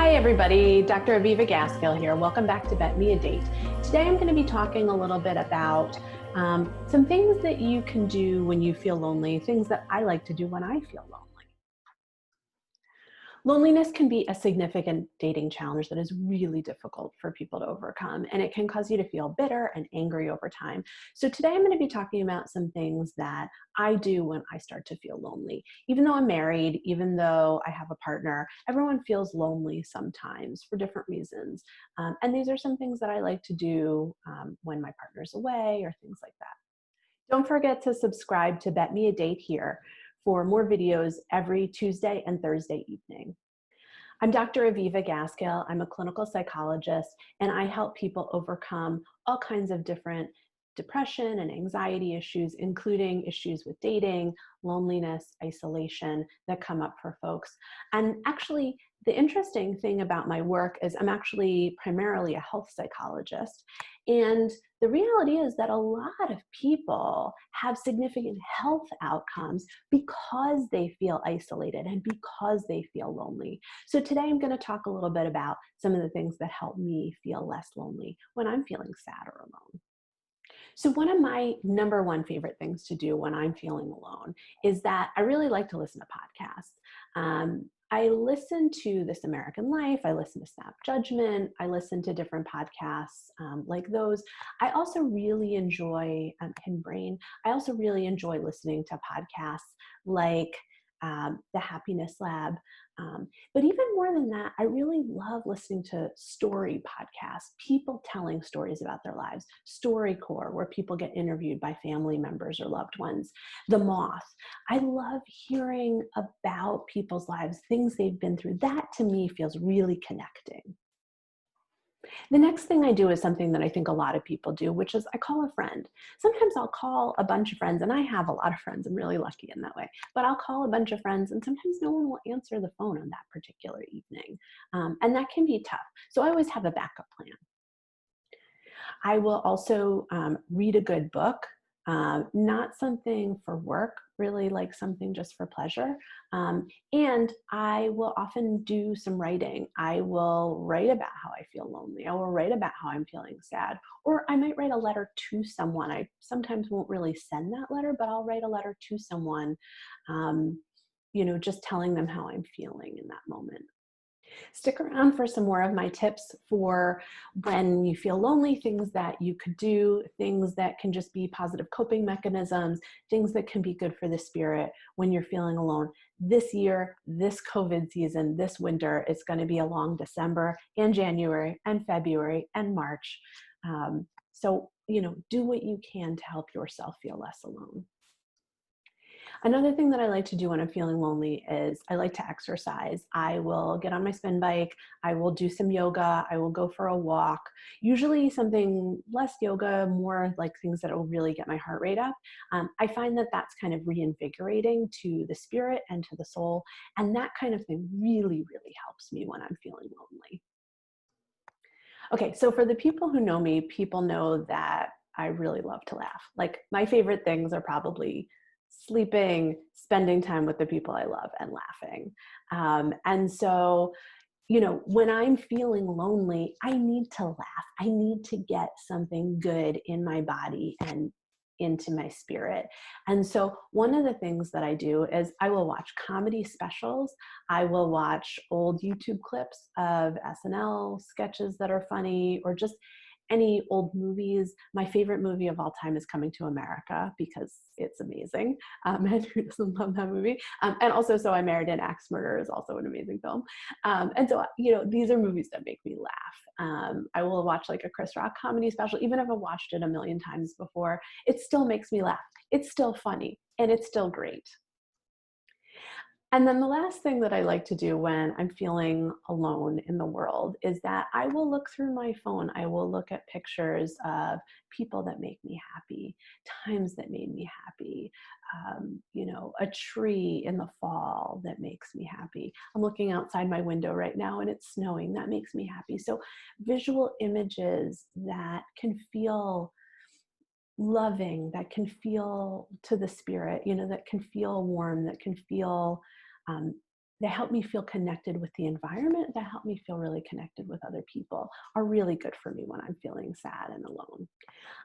Hi everybody, Dr. Aviva Gaskill here. Welcome back to BetMeADate. Today I'm going to be talking a little bit about some things that you can do when you feel lonely, things that I like to do when I feel lonely. Loneliness can be a significant dating challenge that is really difficult for people to overcome, and it can cause you to feel bitter and angry over time. So today I'm going to be talking about some things that I do when I start to feel lonely. Even though I'm married, even though I have a partner, everyone feels lonely sometimes for different reasons. And these are some things that I like to do when my partner's away or things like that. Don't forget to subscribe to Bet Me a Date here for more videos every Tuesday and Thursday evening. I'm Dr. Aviva Gaskill. I'm a clinical psychologist, and I help people overcome all kinds of different depression and anxiety issues, including issues with dating, loneliness, isolation that come up for folks. And actually, the interesting thing about my work is I'm actually primarily a health psychologist. And the reality is that a lot of people have significant health outcomes because they feel isolated and because they feel lonely. So today I'm going to talk a little bit about some of the things that help me feel less lonely when I'm feeling sad or alone. So one of my number one favorite things to do when I'm feeling alone is that I really like to listen to podcasts. I listen to This American Life, I listen to Snap Judgment, I listen to different podcasts like those. I also really enjoy Hidden Brain. I also really enjoy listening to podcasts like The Happiness Lab. But even more than that, I really love listening to story podcasts, people telling stories about their lives, StoryCorps, where people get interviewed by family members or loved ones, The Moth. I love hearing about people's lives, things they've been through. That to me feels really connecting. The next thing I do is something that I think a lot of people do, which is I call a friend. Sometimes I'll call a bunch of friends, and I have a lot of friends. I'm really lucky in that way. But I'll call a bunch of friends, and sometimes no one will answer the phone on that particular evening. And that can be tough. So I always have a backup plan. I will also read a good book, not something for work, really like something just for pleasure. And I will often do some writing. I will write about how I feel lonely. I will write about how I'm feeling sad. Or I might write a letter to someone. I sometimes won't really send that letter, but I'll write a letter to someone, just telling them how I'm feeling in that moment. Stick around for some more of my tips for when you feel lonely, things that you could do, things that can just be positive coping mechanisms, things that can be good for the spirit when you're feeling alone. This year, this COVID season, this winter, it's going to be a long December and January and February and March. So, do what you can to help yourself feel less alone. Another thing that I like to do when I'm feeling lonely is I like to exercise. I will get on my spin bike. I will do some yoga. I will go for a walk. Usually something less yoga, more like things that will really get my heart rate up. I find that that's kind of reinvigorating to the spirit and to the soul. And that kind of thing really, really helps me when I'm feeling lonely. Okay, so for the people who know me, people know that I really love to laugh. Like my favorite things are probably sleeping, spending time with the people I love, and laughing. And so, when I'm feeling lonely, I need to laugh. I need to get something good in my body and into my spirit. And so one of the things that I do is I will watch comedy specials. I will watch old YouTube clips of SNL sketches that are funny, or just any old movies. My favorite movie of all time is Coming to America because it's amazing. And who doesn't love that movie? And also So I Married an Axe Murderer is also an amazing film. And so, these are movies that make me laugh. I will watch like a Chris Rock comedy special, even if I've watched it a million times before, it still makes me laugh. It's still funny and it's still great. And then the last thing that I like to do when I'm feeling alone in the world is that I will look through my phone. I will look at pictures of people that make me happy, times that made me happy, a tree in the fall that makes me happy. I'm looking outside my window right now and it's snowing. That makes me happy. So visual images that can feel loving, that can feel to the spirit, that can feel warm, that can feel that help me feel connected with the environment, that help me feel really connected with other people, are really good for me when I'm feeling sad and alone.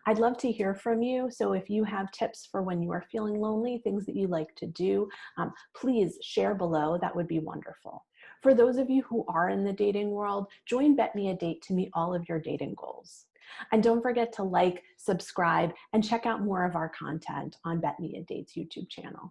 I'd love to hear from you. So if you have tips for when you are feeling lonely, things that you like to do, please share below. That would be wonderful. For those of you who are in the dating world, join BetMeADate to meet all of your dating goals. And don't forget to like, subscribe, and check out more of our content on BetMeADate's YouTube channel.